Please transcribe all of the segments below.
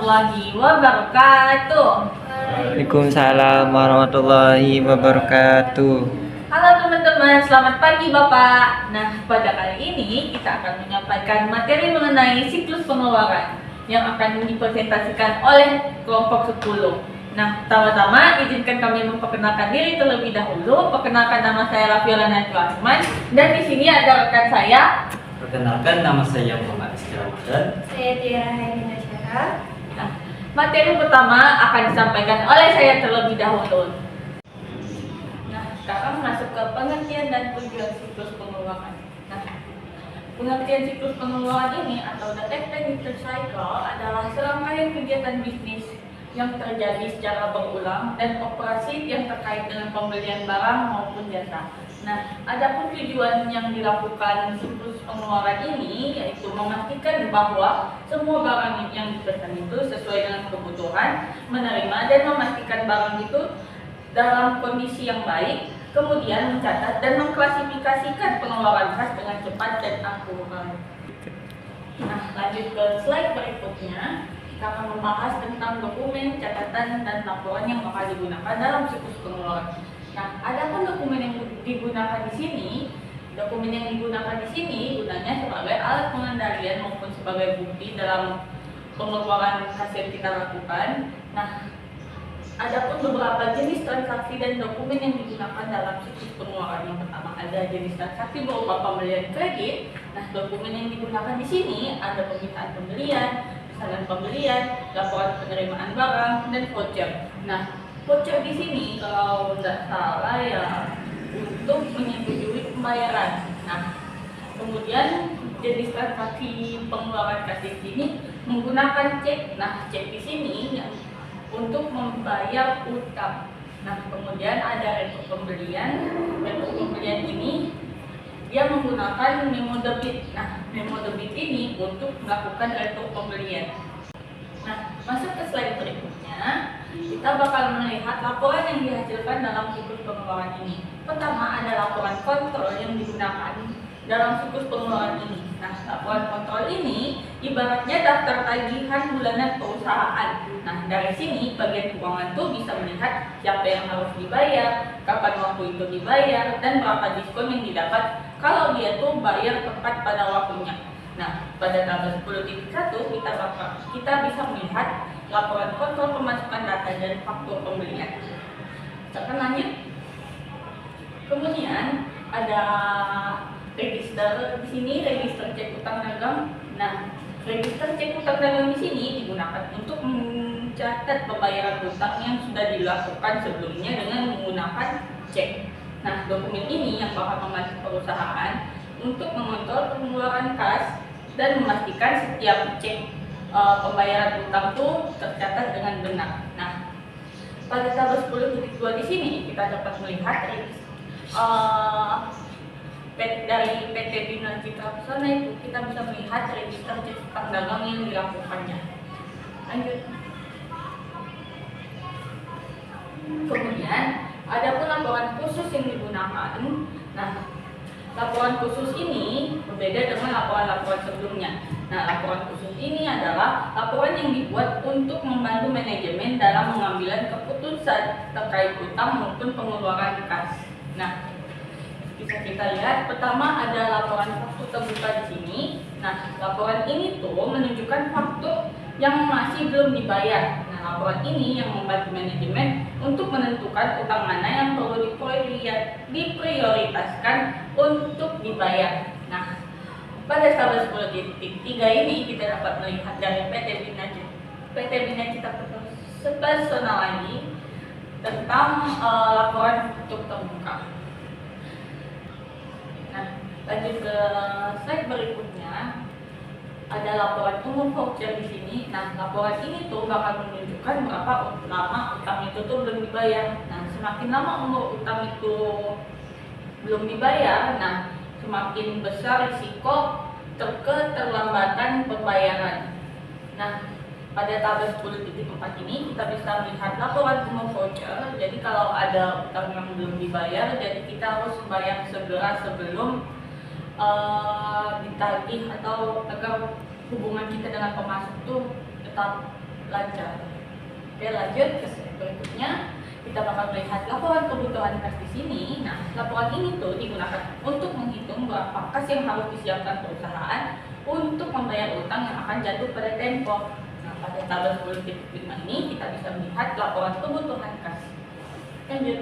warahmatullahi wabarakatuh. Waalaikumsalam warahmatullahi wabarakatuh. Halo teman-teman, selamat pagi Bapak. Nah, pada kali ini kita akan menyampaikan materi mengenai siklus pengeluaran yang akan dipresentasikan oleh kelompok 10. Nah, pertama-tama izinkan kami memperkenalkan diri terlebih dahulu. Perkenalkan, nama saya Raffiula Najwa dan di sini ada rekan saya. Perkenalkan, nama saya Muhammad Rizky Ramadan. Saya Tiara Hairina Syara. Nah, materi pertama akan disampaikan oleh saya terlebih dahulu. Nah, sekarang masuk ke pengertian dan tujuan siklus pengeluaran. Nah, pengertian siklus pengeluaran ini atau the expenditure cycle adalah serangkaian kegiatan bisnis yang terjadi secara berulang dan operasi yang terkait dengan pembelian barang maupun jasa. Nah, adapun tujuan yang dilakukan siklus pengeluaran ini yaitu memastikan bahwa semua barang yang dipesan itu sesuai dengan kebutuhan, menerima dan memastikan barang itu dalam kondisi yang baik, kemudian mencatat dan mengklasifikasikan pengeluaran kas dengan cepat dan akurat. Nah, lanjut ke slide berikutnya. Kita akan membahas tentang dokumen, catatan, dan laporan yang bakal digunakan dalam siklus pengeluaran. Nah, adapun dokumen yang digunakan di sini, gunanya sebagai alat pengendalian maupun sebagai bukti dalam pengeluaran hasil kita lakukan. Nah, adapun beberapa jenis transaksi dan dokumen yang digunakan dalam siklus pengeluaran. Yang pertama ada jenis transaksi berupa pembelian kredit. Nah, dokumen yang digunakan di sini ada permintaan pembelian, pesanan pembelian, laporan penerimaan barang, dan voucher. Nah, voucher di sini kalau tidak salah ya untuk menyetujui pembayaran. Nah, kemudian jenis transaksi pengeluaran kas di sini menggunakan cek. Nah, cek di sini yang untuk membayar utang. Nah, kemudian ada rekening pembelian. Rekening pembelian ini dia menggunakan memo debit. Nah, memo debit ini untuk melakukan rekening pembelian. Nah, masuk ke slide berikutnya, kita bakal melihat laporan yang dihasilkan dalam siklus pengeluaran ini. Pertama ada laporan kontrol yang digunakan dalam siklus pengeluaran ini. Nah, laporan kontrol ini ibaratnya daftar tagihan bulanan perusahaan. Nah, dari sini bagian keuangan tuh bisa melihat siapa yang harus dibayar, kapan waktu itu dibayar, dan berapa diskon yang didapat kalau dia tuh bayar tepat pada waktunya. Nah, pada tabel 10.1 kita bisa melihat laporan kontrol pemasukan data dan faktur pembelian. Kita lanjut. Kemudian ada register di sini, register cek utang dagang. Nah, register cek utang dagang di sini digunakan untuk mencatat pembayaran utang yang sudah dilakukan sebelumnya dengan menggunakan cek. Nah, dokumen ini yang bakal membantu perusahaan untuk mengontrol pengeluaran kas dan memastikan setiap cek pembayaran utang itu tercatat dengan benar. Nah, pada tabel 10.2 di sini kita dapat melihat dari PT Bina Citra Pesona itu kita bisa melihat register cek utang dagang yang dilakukannya. Lanjut. Kemudian ada pun laporan khusus yang digunakan. Nah, laporan khusus ini berbeda dengan laporan-laporan sebelumnya. Nah, laporan khusus ini adalah laporan yang dibuat untuk membantu manajemen dalam mengambil keputusan terkait utang maupun pengeluaran kas. Nah, bisa kita lihat pertama ada laporan faktur terbuka di sini. Nah, laporan ini tuh menunjukkan faktur yang masih belum dibayar. Nah, laporan ini yang membantu manajemen untuk menentukan utang mana yang perlu diprioritaskan untuk dibayar. Nah, pada tabel 10.3 ini kita dapat melihat dari PT Bina Citra Pesona lagi tentang laporan faktur terbuka. Nah, lanjut ke slide berikutnya. Ada laporan umum voucher di sini. Nah, laporan ini tuh bakal menunjukkan berapa lama utang itu tuh belum dibayar. Nah, semakin lama umur utang itu belum dibayar, nah semakin besar risiko keterlambatan pembayaran. Nah, pada tabel 10.4 ini kita bisa melihat laporan umum voucher. Jadi kalau ada utang yang belum dibayar, jadi kita harus bayar segera sebelum ditagih atau agar hubungan kita dengan pemasok tuh tetap lancar. Oke, lanjut ke slide berikutnya. Kita bakal melihat laporan kebutuhan kas di sini. Nah, laporan ini tuh digunakan untuk menghitung berapa kas yang harus disiapkan perusahaan untuk membayar utang yang akan jatuh pada tempo. Nah, pada tabel 10.5 ini kita bisa melihat laporan kebutuhan kas. Lanjut.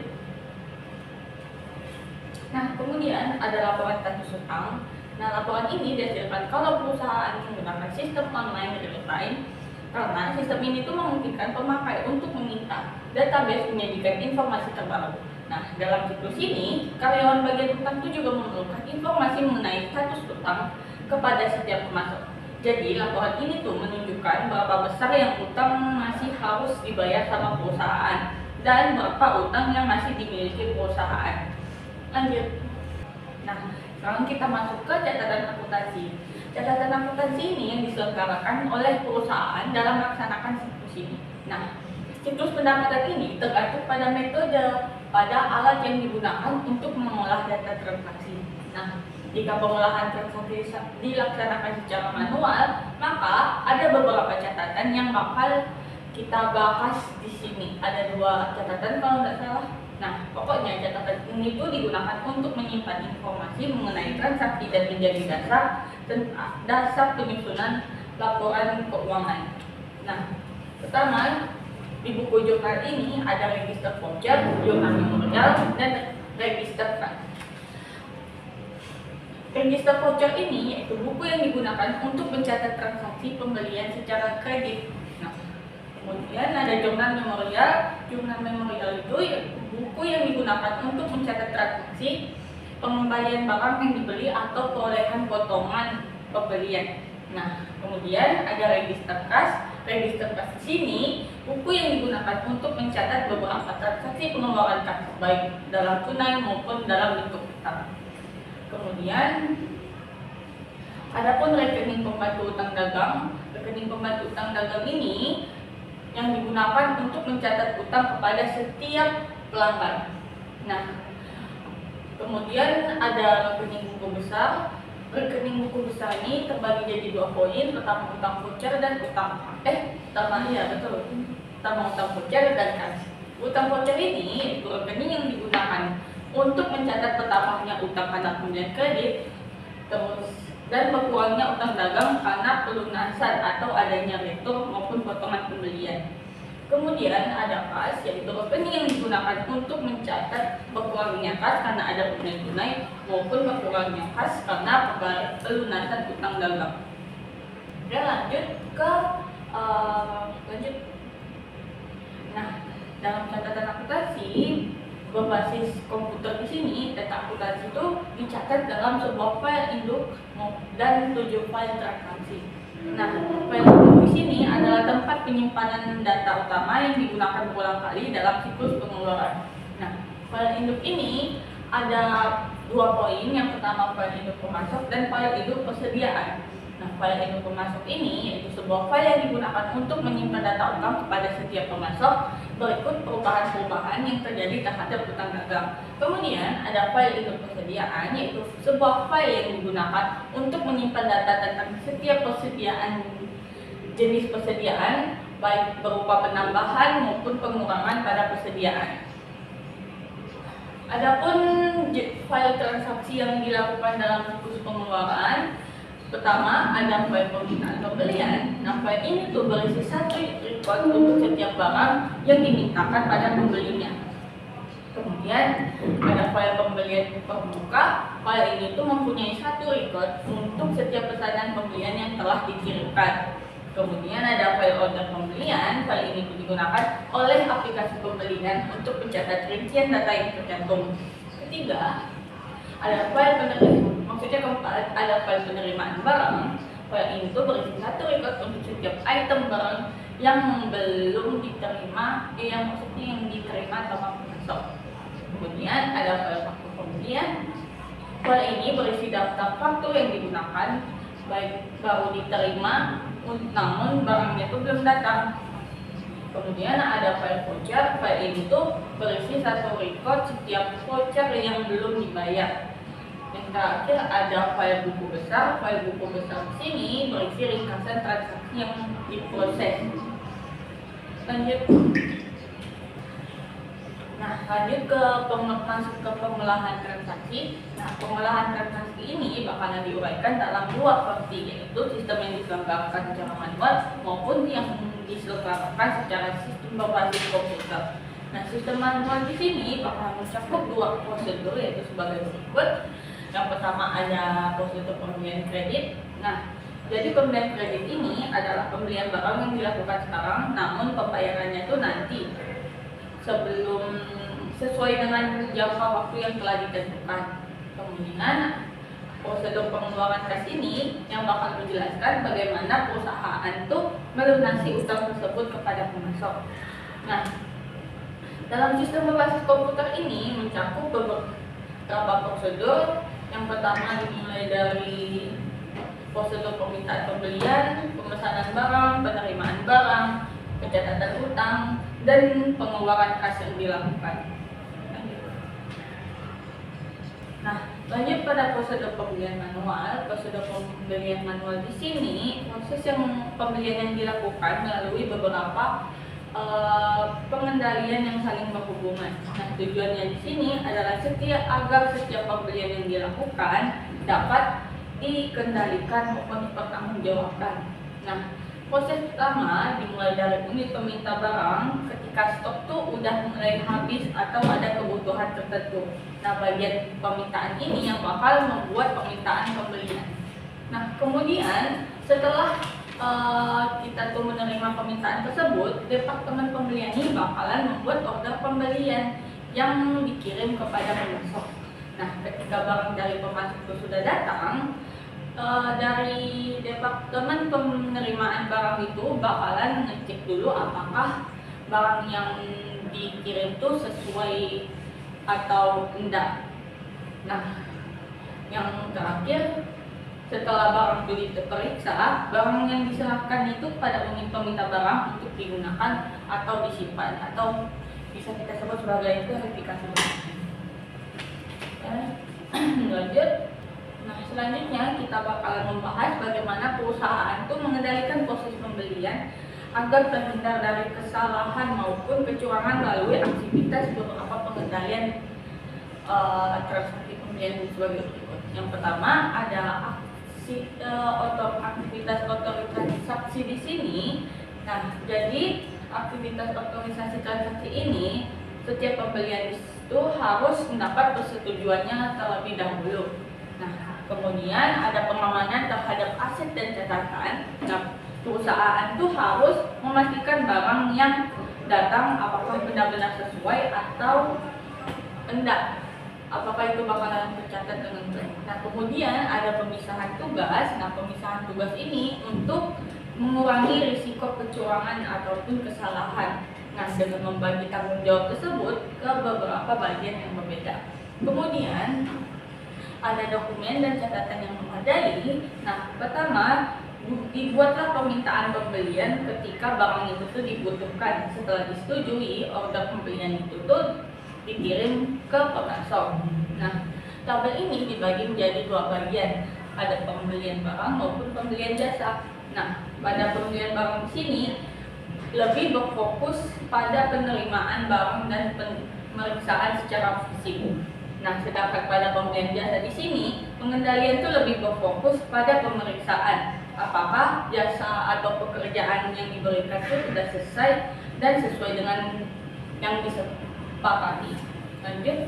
Nah, kemudian ada laporan status utang. Nah, laporan ini dihasilkan kalau perusahaan menggunakan sistem online real time, karena sistem ini tuh memungkinkan pemakai untuk meminta database menyajikan informasi terbaru. Nah, dalam siklus ini, karyawan bagian utang itu juga memerlukan informasi mengenai status utang kepada setiap pemasok. Jadi, laporan ini tuh menunjukkan berapa besar yang utang masih harus dibayar sama perusahaan dan berapa utang yang masih dimiliki perusahaan. Lanjut. Nah, sekarang kita masuk ke catatan akuntansi. Catatan akuntansi ini yang diselenggarakan oleh perusahaan dalam melaksanakan siklus ini. Nah, siklus pendapatan ini tergantung pada metode, pada alat yang digunakan untuk mengolah data transaksi. Nah, jika pengolahan transaksi dilaksanakan secara manual, maka ada beberapa catatan yang bakal kita bahas di sini. Ada 2 catatan kalau nggak salah. Nah, pokoknya catatan ini tuh digunakan untuk menyimpan informasi mengenai transaksi dan menjadi dasar penyusunan laporan keuangan. Nah, pertama di buku jurnal ini ada register voucher, jurnal memorial, dan register kas. Register voucher ini yaitu buku yang digunakan untuk mencatat transaksi pembelian secara kredit. Nah, kemudian ada jurnal memorial. Jurnal memorial itu yaitu buku yang digunakan untuk mencatat transaksi pengembalian barang yang dibeli atau perolehan potongan pembelian. Nah, kemudian ada register kas. Register kas di sini buku yang digunakan untuk mencatat beberapa transaksi pengeluaran kas, baik dalam tunai maupun dalam bentuk utang. Kemudian adapun rekening pembantu utang dagang. Rekening pembantu utang dagang ini yang digunakan untuk mencatat utang kepada setiap pelanggan. Nah, kemudian ada rekening buku besar. Rekening buku besar ini terbagi jadi 2 poin, pertama utang voucher dan utang utang voucher dan kas. Utang voucher ini itu rekening yang digunakan untuk mencatat bertambahnya utang karena pembelian kredit, terus dan berkurangnya utang dagang karena pelunasan atau adanya retur maupun potongan pembelian. Kemudian ada kas, yaitu rekening yang digunakan untuk mencatat berkurangnya kas karena ada pembelian tunai maupun berkurangnya kas karena pelunasan utang dagang. Dan lanjut ke Nah, dalam catatan akuntansi berbasis komputer di sini, data akuntansi itu dicatat dalam sebuah file induk dan 7 file transaksi. Nah, file induk di sini adalah tempat penyimpanan data utama yang digunakan berulang kali dalam siklus pengeluaran. Nah, file induk ini ada 2 poin. Yang pertama file induk pemasok dan file induk persediaan. Nah, file induk pemasok ini yaitu sebuah file yang digunakan untuk menyimpan data utang kepada setiap pemasok berikut perubahan-perubahan yang terjadi terhadap utang dagang. Kemudian ada file induk persediaan, yaitu sebuah file yang digunakan untuk menyimpan data tentang setiap persediaan, jenis persediaan, baik berupa penambahan maupun pengurangan pada persediaan. Adapun file transaksi yang dilakukan dalam siklus pengeluaran, pertama ada file permintaan pembelian. Nah, file ini tuh berisi 1 record untuk setiap barang yang dimintakan pada pembelinya. Kemudian ada file pembelian permuka. File ini tuh mempunyai 1 record untuk setiap pesanan pembelian yang telah dikirimkan. Kemudian ada file order pembelian. File ini tuh digunakan oleh aplikasi pembelian untuk mencatat rincian data yang tercantum. Ketiga, ada file penerimaan. Maksudnya keempat, ada file penerimaan barang. File ini tuh berisi 1 record untuk setiap item barang yang belum diterima, yang diterima sama pemasok. Kemudian ada file faktur pembelian. File ini berisi daftar faktur yang digunakan, baik baru diterima, namun barangnya itu belum datang. Kemudian ada file voucher. File ini tuh berisi 1 record setiap voucher yang belum dibayar. Yang terakhir ada file buku besar. File buku besar di sini berisi ringkasan transaksi yang diproses. Lanjut. Nah, lanjut ke masuk ke pengolahan transaksi. Nah, pengolahan transaksi ini bakalan diuraikan dalam 2/3, yaitu sistem yang diselenggarakan secara manual maupun yang diselenggarakan secara sistem berbasis komputer. Nah, sistem manual di sini bakalan mencakup 2 prosedur, yaitu sebagai berikut. Yang pertama ada prosedur pembelian kredit. Nah, jadi pembelian kredit ini adalah pembelian barang yang dilakukan sekarang, namun pembayarannya itu nanti sebelum sesuai dengan jangka waktu yang telah ditentukan. Kemudian prosedur pengeluaran kas ini yang bakal menjelaskan bagaimana perusahaan itu melunasi utang tersebut kepada pemasok. Nah, dalam sistem berbasis komputer ini mencakup beberapa prosedur. Yang pertama dimulai dari prosedur permintaan pembelian, pemesanan barang, penerimaan barang, pencatatan utang, dan pengeluaran kas yang dilakukan. Nah, lanjut pada prosedur pembelian manual. Prosedur pembelian manual di sini proses yang pembelian yang dilakukan melalui beberapa pengendalian yang saling berhubungan. Nah, tujuannya di sini adalah agar setiap pembelian yang dilakukan dapat dikendalikan maupun dipertanggungjawabkan. Nah, proses pertama dimulai dari unit peminta barang ketika stok tuh udah mulai habis atau ada kebutuhan tertentu. Nah, bagian permintaan ini yang bakal membuat permintaan pembelian. Nah, kemudian setelah kita tuh menerima permintaan tersebut, departemen pembelian ini bakalan membuat order pembelian yang dikirim kepada pemasok. Nah, ketika barang dari pemasok itu sudah datang, dari departemen penerimaan barang itu bakalan ngecek dulu apakah barang yang dikirim itu sesuai atau enggak. Nah, yang terakhir, setelah barang itu diperiksa, barang yang diserahkan itu pada unit peminta barang untuk digunakan atau disimpan atau bisa kita sebut sebagai verifikasi barang. Lanjut. Nah, selanjutnya kita bakalan membahas bagaimana perusahaan itu mengendalikan proses pembelian agar terhindar dari kesalahan maupun kecurangan melalui aktivitas beberapa pengendalian transaksi pembelian sebagai berikut. Yang pertama ada aktivitas otorisasi saksi di sini. Nah, jadi aktivitas otorisasi transaksi ini setiap pembelian itu harus mendapat persetujuannya terlebih dahulu. Nah, kemudian ada pengamanan terhadap aset dan catatan. Nah, perusahaan itu harus memastikan barang yang datang apakah benar-benar sesuai atau enggak, apakah itu bakalan tercatat dengan baik. Nah, kemudian ada pemisahan tugas. Nah, pemisahan tugas ini untuk mengurangi risiko kecurangan ataupun kesalahan. Nah, dengan membagi tanggung jawab tersebut ke beberapa bagian yang berbeda. Kemudian ada dokumen dan catatan yang memadai. Nah, pertama dibuatlah permintaan pembelian ketika barang itu tuh dibutuhkan. Setelah disetujui, order pembelian itu tuh dikirim ke pemasok. Nah, tabel ini dibagi menjadi 2 bagian, ada pembelian barang maupun pembelian jasa. Nah, pada pembelian barang di sini lebih berfokus pada penerimaan barang dan pemeriksaan secara fisik. Nah, sedangkan pada pembelian jasa di sini pengendalian itu lebih berfokus pada pemeriksaan apakah jasa atau pekerjaan yang diberikan itu sudah selesai dan sesuai dengan yang disepakati. Lanjut.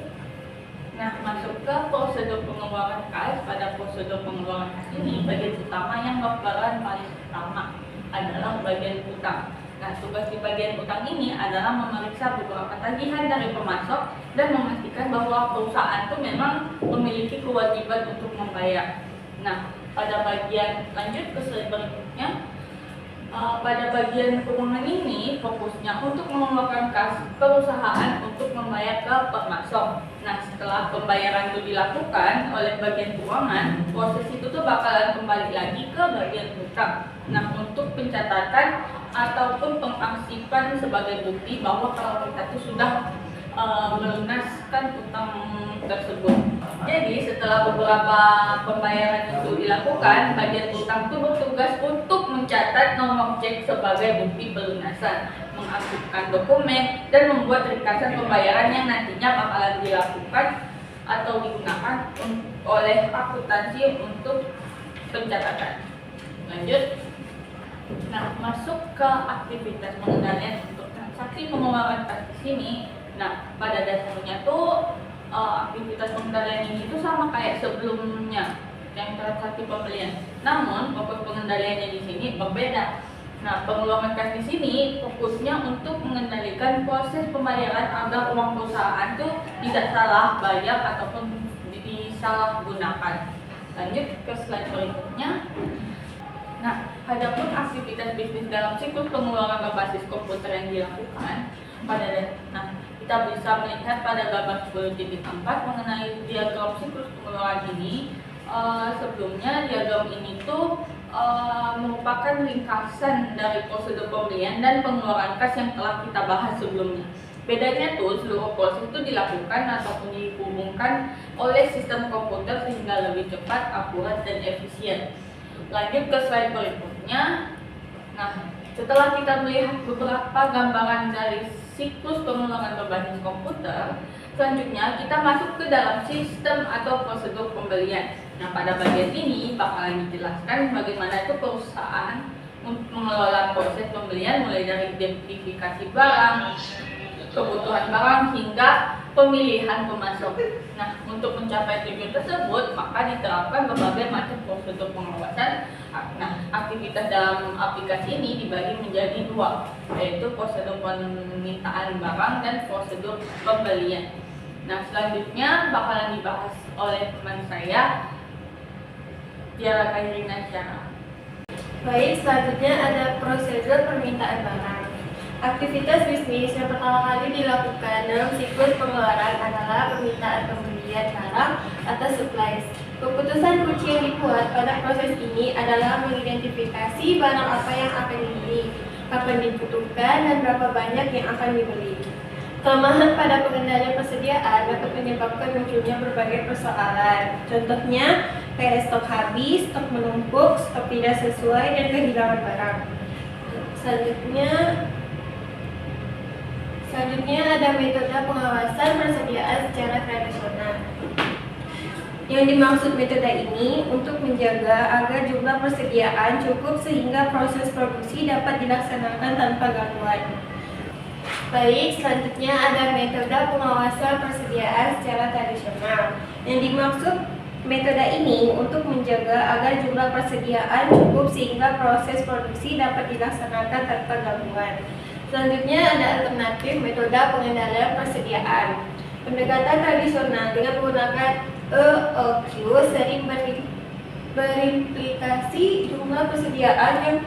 Nah, masuk ke prosedur pengeluaran kas. Pada prosedur pengeluaran kas ini, bagian utama yang berperan paling utama adalah bagian utang. Nah, tugas di bagian utang ini adalah memeriksa beberapa tagihan dari pemasok dan memastikan bahwa perusahaan itu memang memiliki kewajiban untuk membayar. Nah, pada bagian lanjut ke slide berikutnya, pada bagian keuangan ini fokusnya untuk mengeluarkan kas perusahaan untuk membayar ke pemasok. Nah, setelah pembayaran itu dilakukan oleh bagian keuangan, proses itu tuh bakalan kembali lagi ke bagian utang. Nah, untuk pencatatan ataupun pengaksipan sebagai bukti bahwa kalau kita tuh sudah melunaskan utang tersebut. Jadi setelah beberapa pembayaran itu dilakukan, bagian utang itu bertugas untuk mencatat nomor cek sebagai bukti pelunasan, mengaktifkan dokumen, dan membuat ringkasan pembayaran yang nantinya bakalan dilakukan atau digunakan oleh akuntansi untuk pencatatan. Lanjut. Nah, masuk ke aktivitas pengendalian untuk transaksi pengeluaran kas di sini. Nah, pada dasarnya tuh aktivitas pengendalian ini tuh sama kayak sebelumnya yang transaksi pembelian. Namun, fokus pengendaliannya di sini berbeda. Nah, pengeluaran kas di sini fokusnya untuk mengendalikan proses pembayaran agar uang perusahaan tuh tidak salah bayar ataupun disalahgunakan. Lanjut ke slide berikutnya. Nah, adapun aktivitas bisnis dalam siklus pengeluaran berbasis komputer yang dilakukan kita bisa melihat pada gambar 10.4 mengenai diagram siklus pengeluaran ini. Sebelumnya diagram ini tuh merupakan ringkasan dari prosedur pembelian dan pengeluaran kas yang telah kita bahas sebelumnya. Bedanya tuh seluruh proses itu dilakukan ataupun dihubungkan oleh sistem komputer sehingga lebih cepat, akurat, dan efisien. Lanjut ke slide berikutnya. Nah, setelah kita melihat beberapa gambaran dari siklus pengeluaran berbasis komputer, selanjutnya kita masuk ke dalam sistem atau prosedur pembelian. Nah, pada bagian ini bakalan dijelaskan bagaimana itu perusahaan mengelola proses pembelian mulai dari identifikasi barang, kebutuhan barang hingga pemilihan pemasok. Nah, untuk mencapai tujuan tersebut maka diterapkan berbagai macam prosedur pengawasan. Nah, aktivitas dalam aplikasi ini dibagi menjadi dua, yaitu prosedur permintaan barang dan prosedur pembelian. Nah, selanjutnya bakalan dibahas oleh teman saya, Tiara Kairina Syara. Baik, selanjutnya ada prosedur permintaan barang. Aktivitas bisnis yang pertama kali dilakukan dalam siklus pengeluaran adalah permintaan pembelian barang atau supplies. Keputusan kunci yang dibuat pada proses ini adalah mengidentifikasi barang apa yang akan dibeli, kapan dibutuhkan, dan berapa banyak yang akan dibeli. Kelemahan pada pengendalian persediaan dapat menyebabkan munculnya berbagai persoalan. Contohnya, kayak stok habis, stok menumpuk, stok tidak sesuai, dan kehilangan barang. Selanjutnya ada metode pengawasan persediaan secara tradisional. Yang dimaksud metode ini untuk menjaga agar jumlah persediaan cukup sehingga proses produksi dapat dilaksanakan tanpa gangguan. Baik, selanjutnya ada metode pengawasan persediaan secara tradisional. Yang dimaksud metode ini untuk menjaga agar jumlah persediaan cukup sehingga proses produksi dapat dilaksanakan tanpa gangguan. Selanjutnya ada alternatif metode pengendalian persediaan. Pendekatan tradisional dengan menggunakan EOQ sering berimplikasi jumlah persediaan yang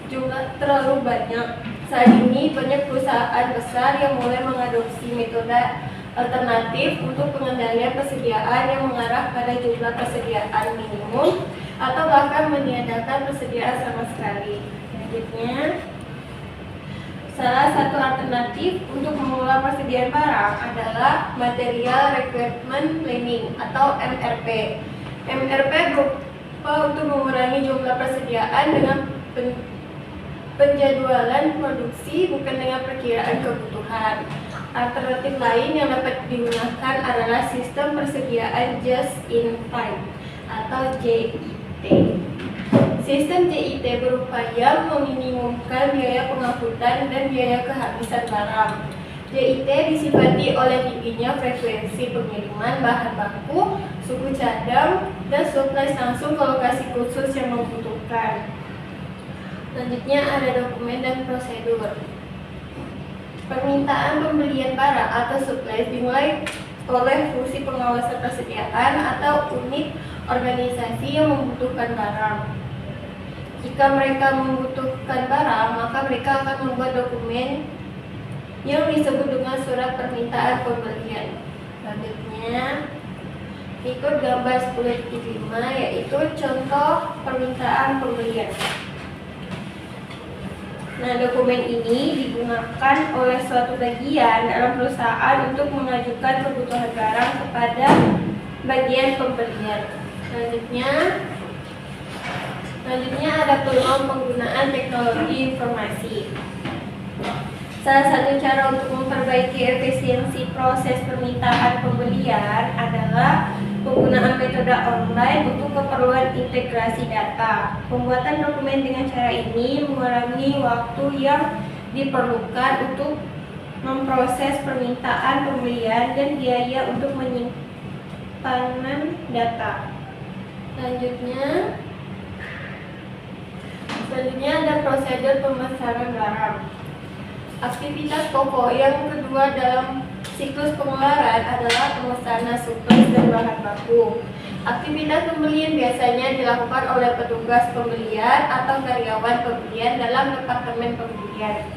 jumlah terlalu banyak. Saat ini banyak perusahaan besar yang mulai mengadopsi metode alternatif untuk pengendalian persediaan yang mengarah pada jumlah persediaan minimum atau bahkan meniadakan persediaan sama sekali. Selanjutnya, salah satu alternatif untuk mengelola persediaan barang adalah Material Requirement Planning atau MRP. MRP berupa untuk mengurangi jumlah persediaan dengan penjadwalan produksi bukan dengan perkiraan kebutuhan. Alternatif lain yang dapat digunakan adalah sistem persediaan just in time atau JIT. Sistem JIT berupaya meminimumkan biaya pengangkutan dan biaya kehabisan barang. JIT disifati oleh tingginya frekuensi pengiriman bahan baku, suku cadang, dan suplai langsung ke lokasi khusus yang membutuhkan. Selanjutnya ada dokumen dan prosedur. Permintaan pembelian barang atau suplai dimulai oleh fungsi pengawasan persediaan atau unit organisasi yang membutuhkan barang. Jika mereka membutuhkan barang, maka mereka akan membuat dokumen yang disebut dengan surat permintaan pembelian. Selanjutnya, ikut gambar 10.5 yaitu contoh permintaan pembelian. Nah, dokumen ini digunakan oleh suatu bagian dalam perusahaan untuk mengajukan kebutuhan barang kepada bagian pembelian. Selanjutnya ada peluang penggunaan teknologi informasi. Salah satu cara untuk memperbaiki efisiensi proses permintaan pembelian adalah penggunaan metode online untuk keperluan integrasi data. Pembuatan dokumen dengan cara ini mengurangi waktu yang diperlukan untuk memproses permintaan pembelian dan biaya untuk penyimpanan data. Selanjutnya ada prosedur pemesanan barang. Aktivitas pokok yang kedua dalam siklus pengeluaran adalah pemesanan surplus dan bahan baku. Aktivitas pembelian biasanya dilakukan oleh petugas pembelian atau karyawan pembelian dalam departemen pembelian.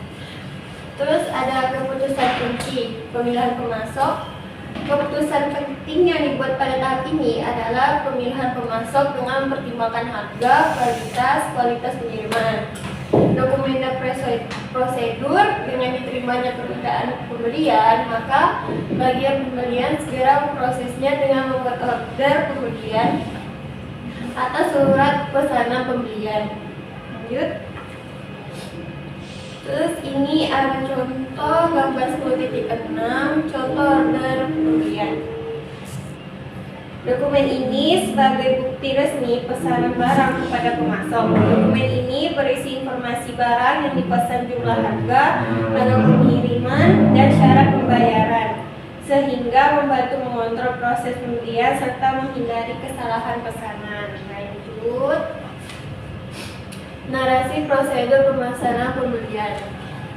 Terus ada keputusan kunci, pemilihan pemasok. Keputusan penting yang dibuat pada tahap ini adalah pemilihan pemasok dengan mempertimbangkan harga, kualitas pengiriman. Dokumen dan prosedur dengan diterimanya permintaan pembelian, maka bagian pembelian segera memprosesnya dengan membuat order pembelian atas surat pesanan pembelian. Lanjut. Terus ini ada contoh gambar 10.6, contoh order pembelian. Dokumen ini sebagai bukti resmi pesanan barang kepada pemasok. Dokumen ini berisi informasi barang yang dipesan, jumlah harga, tanggal pengiriman, dan syarat pembayaran, sehingga membantu mengontrol proses pembelian serta menghindari kesalahan pesanan. Lanjut. Narasi prosedur pemasaran pembelian.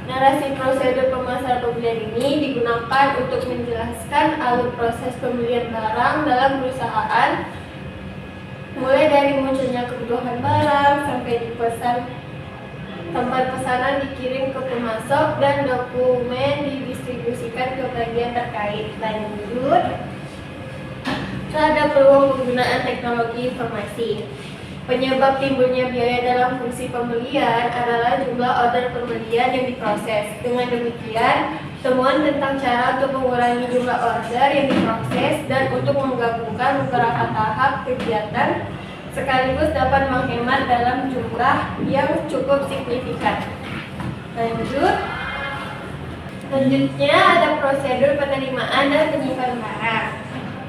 Narasi prosedur pemasaran pembelian ini digunakan untuk menjelaskan alur proses pembelian barang dalam perusahaan, mulai dari munculnya kebutuhan barang sampai dipesan, tempat pesanan dikirim ke pemasok, dan dokumen didistribusikan ke bagian terkait. Lanjut. Terhadap peluang penggunaan teknologi informasi. Penyebab timbulnya biaya dalam fungsi pembelian adalah jumlah order pembelian yang diproses. Dengan demikian, temuan tentang cara untuk mengurangi jumlah order yang diproses dan untuk menggabungkan beberapa tahap kegiatan sekaligus dapat menghemat dalam jumlah yang cukup signifikan. Selanjutnya ada prosedur penerimaan dan penyimpanan barang.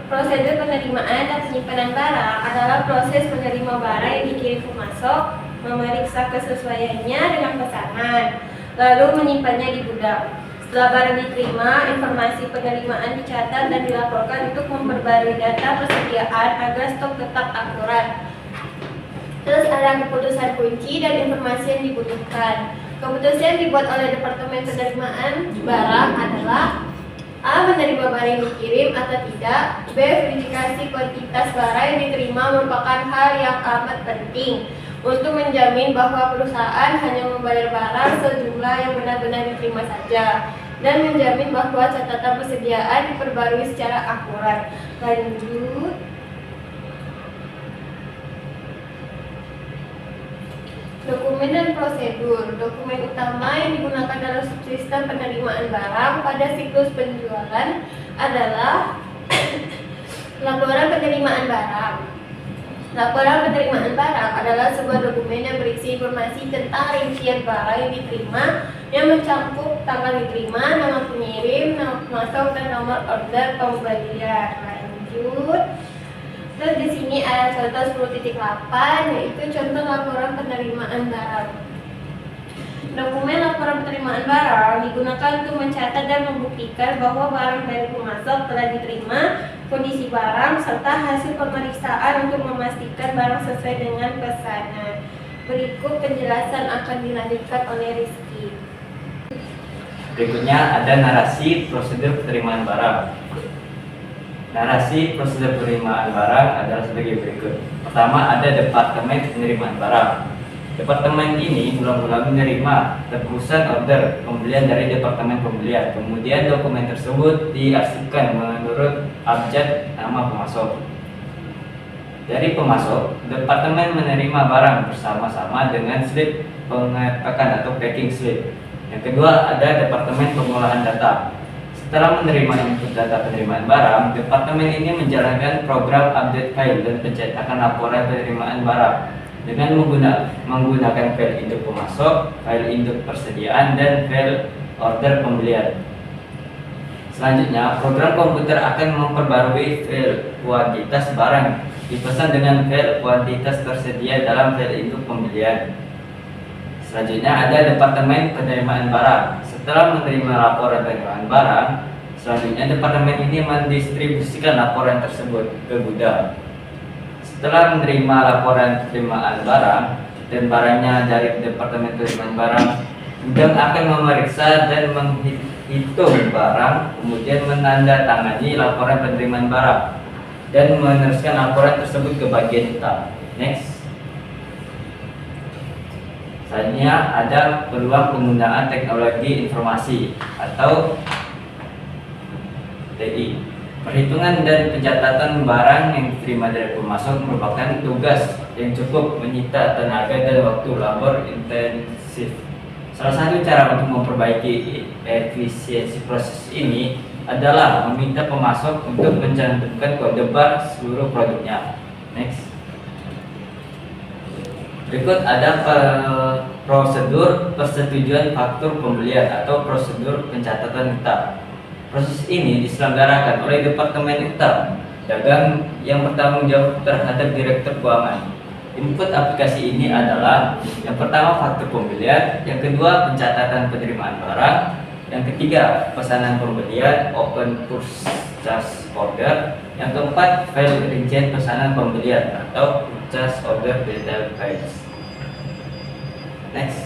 Prosedur penerimaan dan penyimpanan barang adalah proses menerima barang yang dikirim pemasok, memeriksa kesesuaiannya dengan pesanan, lalu menyimpannya di gudang. Setelah barang diterima, informasi penerimaan dicatat dan dilaporkan untuk memperbarui data persediaan agar stok tetap akurat. Terus ada keputusan kunci dan informasi yang dibutuhkan. Keputusan yang dibuat oleh Departemen Penerimaan Barang adalah A. Menerima barang yang dikirim atau tidak. B. Verifikasi kuantitas barang yang diterima merupakan hal yang amat penting untuk menjamin bahwa perusahaan hanya membayar barang sejumlah yang benar-benar diterima saja, dan menjamin bahwa catatan persediaan diperbarui secara akurat. Lanjut. Dokumen dan prosedur. Dokumen utama yang digunakan dalam sistem penerimaan barang pada siklus penjualan adalah laporan penerimaan barang. Laporan penerimaan barang adalah sebuah dokumen yang berisi informasi tentang rincian barang yang diterima, yang mencakup tanggal diterima, nama pengirim, nama pemasok, dan nomor order pembelian. Lanjut. Terus di sini ada contoh 10.8, yaitu contoh laporan penerimaan barang. Dokumen laporan penerimaan barang digunakan untuk mencatat dan membuktikan bahwa barang dari pemasok telah diterima, kondisi barang, serta hasil pemeriksaan untuk memastikan barang sesuai dengan pesanan. Berikut penjelasan akan dilanjutkan oleh Rizky. Berikutnya ada narasi prosedur penerimaan barang. Narasi prosedur penerimaan barang adalah sebagai berikut. Pertama, ada Departemen Penerimaan Barang. Departemen ini mula-mula menerima tebusan order pembelian dari Departemen Pembelian. Kemudian dokumen tersebut diarsipkan menurut abjad nama pemasok. Dari pemasok, Departemen menerima barang bersama-sama dengan slip pengecekan atau packing slip. Yang kedua, ada Departemen Pengolahan Data. Setelah menerima input data penerimaan barang, Departemen ini menjalankan program update file dan pencetakan laporan penerimaan barang dengan menggunakan file induk pemasok, file induk persediaan, dan file order pembelian. Selanjutnya, program komputer akan memperbarui file kuantitas barang dipesan dengan file kuantitas tersedia dalam file induk pembelian. Selanjutnya ada Departemen Penerimaan Barang. Setelah menerima laporan penerimaan barang, selanjutnya departemen ini mendistribusikan laporan tersebut ke gudang. Setelah menerima laporan penerimaan barang dan barangnya dari Departemen Penerimaan Barang, gudang akan memeriksa dan menghitung barang, kemudian menandatangani laporan penerimaan barang dan meneruskan laporan tersebut ke bagian hitam. Next. Selanjutnya ada peluang penggunaan teknologi informasi atau TI. Perhitungan dan pencatatan barang yang diterima dari pemasok merupakan tugas yang cukup menyita tenaga dan waktu labor intensif. Salah satu cara untuk memperbaiki efisiensi proses ini adalah meminta pemasok untuk mencantumkan kode bar seluruh produknya. Next. Berikut ada prosedur persetujuan faktur pembelian atau prosedur pencatatan utang. Proses ini diselenggarakan oleh Departemen Utang Dagang yang bertanggung jawab terhadap Direktur Keuangan. Input aplikasi ini adalah yang pertama faktur pembelian, yang kedua pencatatan penerimaan barang, yang ketiga pesanan pembelian open purchase order, yang keempat file rincian pesanan pembelian atau purchase order detail files. Next.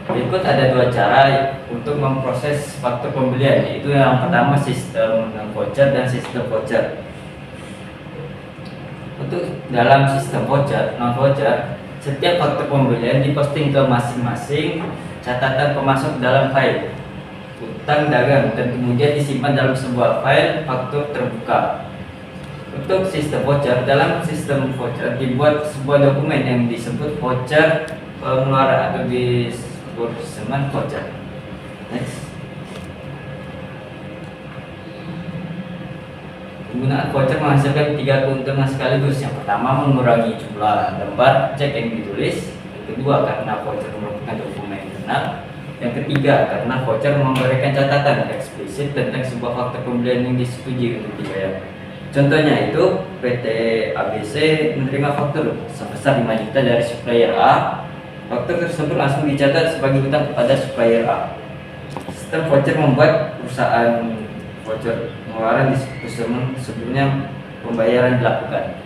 Berikut ada dua cara untuk memproses faktur pembelian, yaitu yang pertama sistem non-voucher dan sistem voucher. Untuk dalam sistem voucher, non-voucher, setiap faktur pembelian diposting ke masing-masing catatan pemasok dalam file utang dagang dan kemudian disimpan dalam sebuah file faktur terbuka. Untuk sistem voucher, dalam sistem voucher dibuat sebuah dokumen yang disebut voucher pengeluaran atau disbursement voucher. Next. Penggunaan voucher menghasilkan tiga keuntungan sekaligus. Yang pertama, mengurangi jumlah lembar cek yang ditulis. Yang kedua, karena voucher merupakan dokumen internal. Yang ketiga, karena voucher memberikan catatan eksplisit tentang sebuah faktur pembelian yang disetujui untuk dibayar. Contohnya itu PT ABC menerima faktur sebesar 5 juta dari supplier A. Faktur tersebut langsung dicatat sebagai hutang kepada supplier A. Sistem voucher membuat perusahaan voucher pengeluaran disbursement sebelumnya pembayaran dilakukan.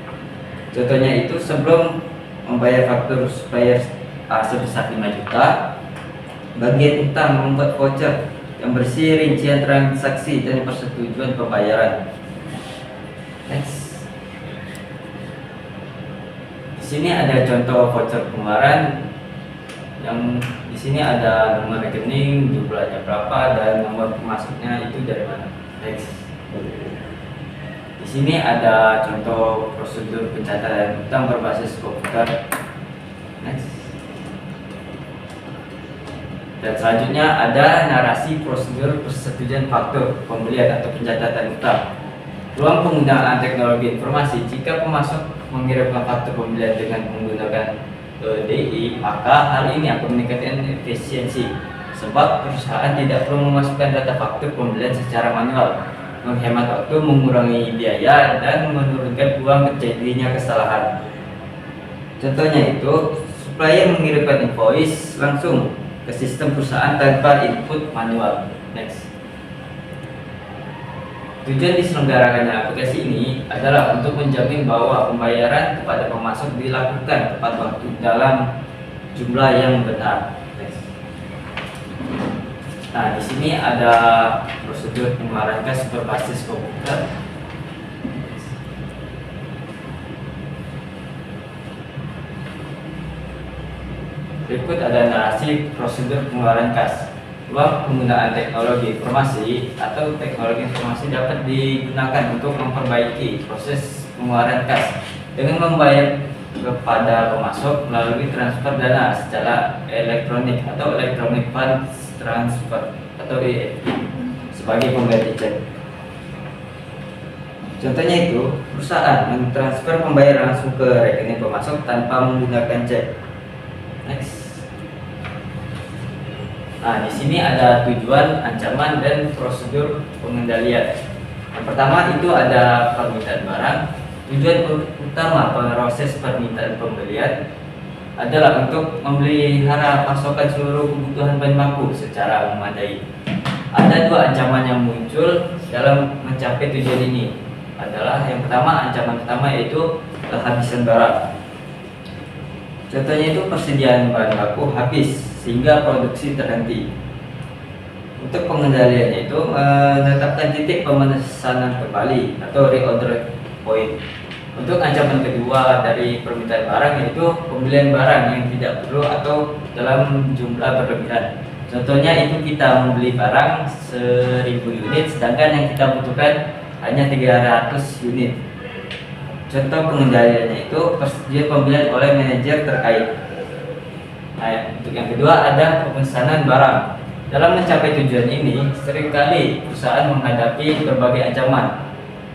Contohnya itu sebelum membayar faktur supplier A sebesar 5 juta, bagian utang membuat voucher yang berisi rincian transaksi dan persetujuan pembayaran. Next. Di sini ada contoh voucher pengeluaran. Yang di sini ada nomor rekening, jumlahnya berapa, dan nomor pemasoknya itu dari mana. Next. Di sini ada contoh prosedur pencatatan utang berbasis komputer. Next. Dan selanjutnya ada narasi prosedur persetujuan faktur pembelian atau pencatatan utang. Ruang penggunaan teknologi informasi. Jika pemasok mengirimkan faktur pembelian dengan menggunakan DI, maka hal ini akan meningkatkan efisiensi sebab perusahaan tidak perlu memasukkan data faktur pembelian secara manual, menghemat waktu, mengurangi biaya, dan menurunkan peluang terjadinya kesalahan. Contohnya itu, supplier mengirimkan invoice langsung ke sistem perusahaan tanpa input manual. Next. Tujuan diselenggarakannya aplikasi ini adalah untuk menjamin bahwa pembayaran kepada pemasok dilakukan tepat waktu dalam jumlah yang benar. Nah, di sini ada prosedur pengeluaran kas berbasis komputer. Berikut ada narasi prosedur pengeluaran kas. Ruang penggunaan teknologi informasi atau teknologi informasi dapat digunakan untuk memperbaiki proses pengeluaran kas dengan membayar kepada pemasok melalui transfer dana secara elektronik atau electronic funds transfer atau EFT sebagai pengganti cek. Contohnya itu, perusahaan mentransfer pembayaran langsung ke rekening pemasok tanpa menggunakan cek. Next. Nah, di sini ada tujuan, ancaman, dan prosedur pengendalian. Yang pertama itu ada permintaan barang. Tujuan utama proses permintaan pembelian adalah untuk memelihara pasokan seluruh kebutuhan bahan baku secara memadai. Ada dua ancaman yang muncul dalam mencapai tujuan ini. Adalah yang pertama, ancaman pertama yaitu kehabisan barang. Contohnya itu persediaan bahan baku habis sehingga produksi terhenti. Untuk pengendaliannya itu menetapkan titik pemesanan kembali atau reorder point. Untuk ancaman kedua dari permintaan barang yaitu pembelian barang yang tidak perlu atau dalam jumlah berlebihan. Contohnya itu kita membeli barang 1000 unit sedangkan yang kita butuhkan hanya 300 unit. Contoh pengendaliannya itu persetujuan pembelian oleh manajer terkait. Nah, untuk yang kedua ada pemesanan barang. Dalam mencapai tujuan ini, seringkali perusahaan menghadapi berbagai ancaman.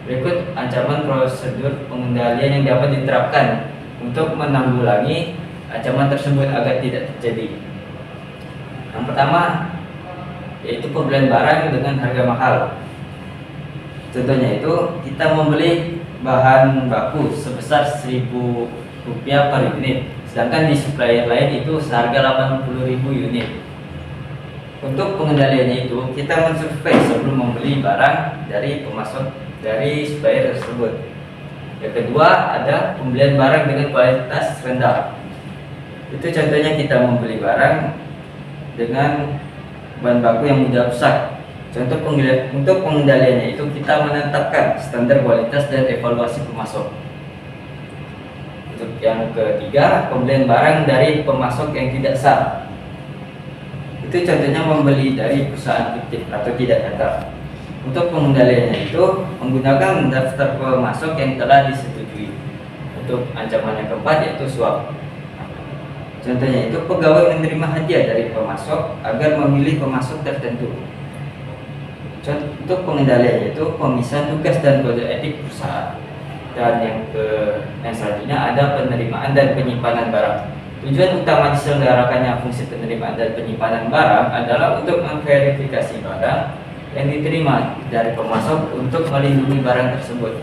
Berikut ancaman prosedur pengendalian yang dapat diterapkan untuk menanggulangi ancaman tersebut agar tidak terjadi. Yang pertama, yaitu pembelian barang dengan harga mahal. Contohnya itu, kita membeli bahan baku sebesar Rp1.000 per unit, sedangkan di supplier lain itu seharga 80.000 unit. Untuk pengendaliannya itu, kita mensurvei sebelum membeli barang dari pemasok dari supplier tersebut. Yang kedua, ada pembelian barang dengan kualitas rendah. Itu contohnya kita membeli barang dengan bahan baku yang mudah rusak. Untuk pengendaliannya itu kita menetapkan standar kualitas dan evaluasi pemasok. Untuk yang ketiga, pembelian barang dari pemasok yang tidak sah. Itu contohnya membeli dari perusahaan fiktif atau tidak nyata. Untuk pengendaliannya itu menggunakan daftar pemasok yang telah disetujui. Untuk ancaman yang keempat yaitu suap. Contohnya itu pegawai menerima hadiah dari pemasok agar memilih pemasok tertentu. Untuk pengendaliannya itu pemisahan tugas dan kode etik perusahaan. Dan yang selanjutnya ada penerimaan dan penyimpanan barang. Tujuan utama diselenggarakannya fungsi penerimaan dan penyimpanan barang adalah untuk memverifikasi barang yang diterima dari pemasok untuk melindungi barang tersebut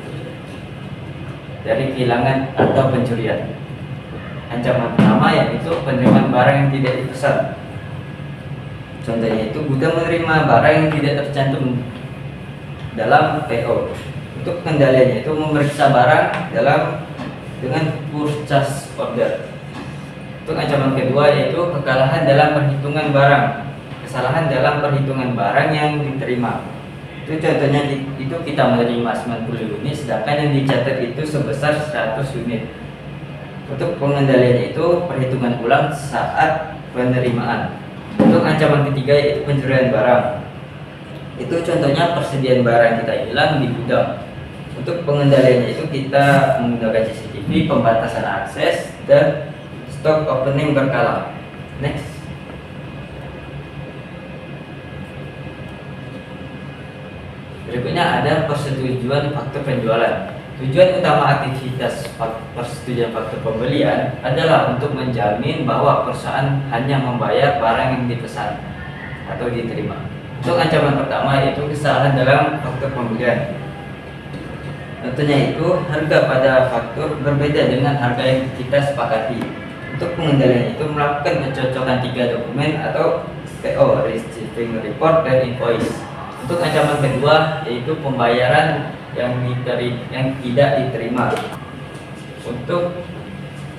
dari kehilangan atau pencurian. Ancaman pertama yaitu penerimaan barang yang tidak dipesan. Contohnya itu gudang menerima barang yang tidak tercantum dalam PO. Untuk kendaliannya itu memeriksa barang dengan purchase order. Untuk ancaman kedua yaitu kesalahan dalam perhitungan barang yang diterima. Itu contohnya itu kita menerima 90 unit sedangkan yang dicatat itu sebesar 100 unit. Untuk pengendaliannya itu perhitungan ulang saat penerimaan. Untuk ancaman ketiga yaitu pencurian barang. Itu contohnya persediaan barang kita hilang di gudang. Untuk pengendaliannya itu kita menggunakan CCTV, pembatasan akses, dan stok opening berkala. Next. Berikutnya ada persetujuan faktor penjualan. Tujuan utama aktivitas persetujuan faktor pembelian adalah untuk menjamin bahwa perusahaan hanya membayar barang yang dipesan atau diterima. Untuk ancaman pertama yaitu kesalahan dalam faktor pembelian. Contohnya itu harga pada faktur berbeda dengan harga yang kita sepakati. Untuk pengendalian itu melakukan pencocokan 3 dokumen atau PO, Receiving Report, dan Invoice. Untuk ancaman kedua yaitu pembayaran yang tidak diterima. Untuk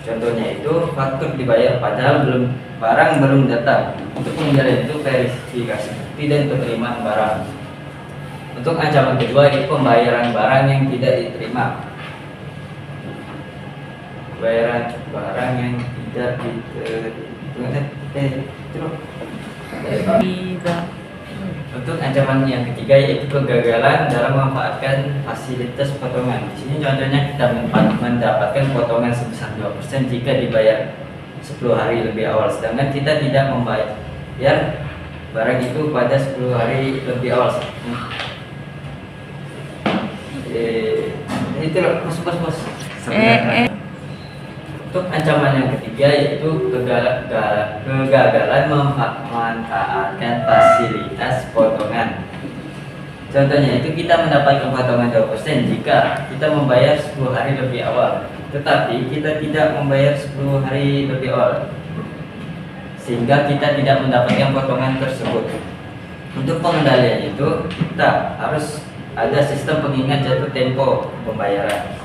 contohnya itu faktur dibayar padahal barang belum datang. Untuk pengendalian itu verifikasi bukti dan penerimaan barang. Untuk ancaman kedua itu pembayaran barang yang tidak diterima. Pembayaran barang yang tidak diterima. Untuk ancaman yang ketiga yaitu kegagalan dalam memanfaatkan fasilitas potongan. Di sini contohnya kita mendapatkan potongan sebesar 2% jika dibayar 10 hari lebih awal, sedangkan kita tidak membayar barang itu pada 10 hari lebih awal. Itu loh, bos. Untuk ancaman yang ketiga yaitu kegagalan memanfaatkan fasilitas potongan. Contohnya itu kita mendapatkan potongan 2% jika kita membayar 10 hari lebih awal, tetapi kita tidak membayar 10 hari lebih awal, sehingga kita tidak mendapatkan potongan tersebut. Untuk pengendalian itu kita harus ada sistem pengingat jatuh tempo pembayaran.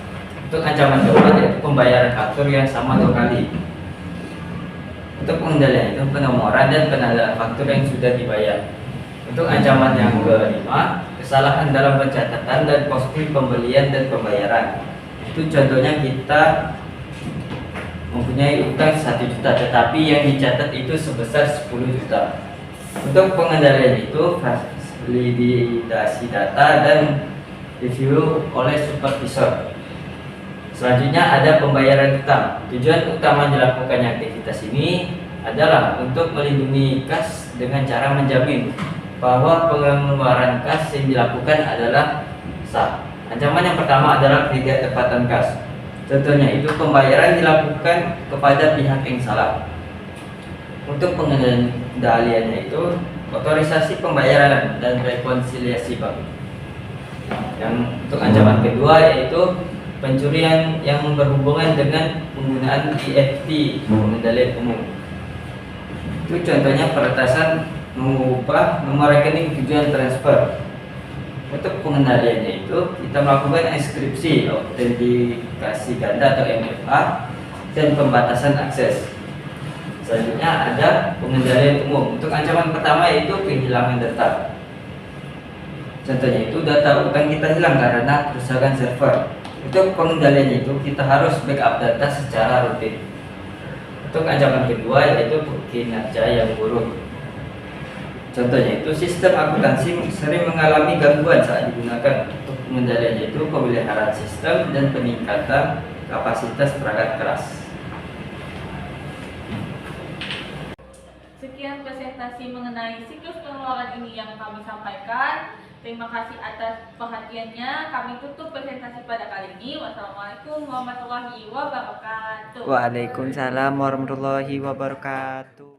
Untuk ancaman keempat yaitu pembayaran faktur yang sama 2 kali. Untuk pengendalian itu penomoran dan penandaan faktur yang sudah dibayar. Untuk ancaman yang kelima, kesalahan dalam pencatatan dan posting pembelian dan pembayaran. Itu contohnya kita mempunyai utang 1 juta, tetapi yang dicatat itu sebesar 10 juta. Untuk pengendalian itu validasi data dan review oleh supervisor. Selanjutnya ada pembayaran utang. Tujuan utama dilakukannya aktivitas ini adalah untuk melindungi kas dengan cara menjamin bahwa pengeluaran kas yang dilakukan adalah sah. Ancaman yang pertama adalah ketidaktepatan kas. Contohnya itu pembayaran dilakukan kepada pihak yang salah. Untuk pengendaliannya itu otorisasi pembayaran dan rekonsiliasi bank. Yang untuk ancaman kedua yaitu pencurian yang berhubungan dengan penggunaan EFT, pengendalian umum. Itu contohnya peretasan mengubah nomor rekening tujuan transfer. Untuk pengendaliannya itu kita melakukan enkripsi, autentikasi ganda atau MFA, dan pembatasan akses. Selanjutnya ada pengendalian umum. Untuk ancaman pertama yaitu kehilangan data. Contohnya itu data utang kita hilang karena kerusakan server. Untuk pengendalian itu kita harus backup data secara rutin. Untuk ancaman kedua yaitu kinerja yang buruk. Contohnya itu sistem akuntansi sering mengalami gangguan saat digunakan. Untuk pengendaliannya itu pemeliharaan sistem dan peningkatan kapasitas perangkat keras. Sekian presentasi mengenai siklus pengeluaran ini yang kami sampaikan. Terima kasih atas perhatiannya. Kami tutup presentasi pada kali ini. Wassalamualaikum warahmatullahi wabarakatuh. Waalaikumsalam warahmatullahi wabarakatuh.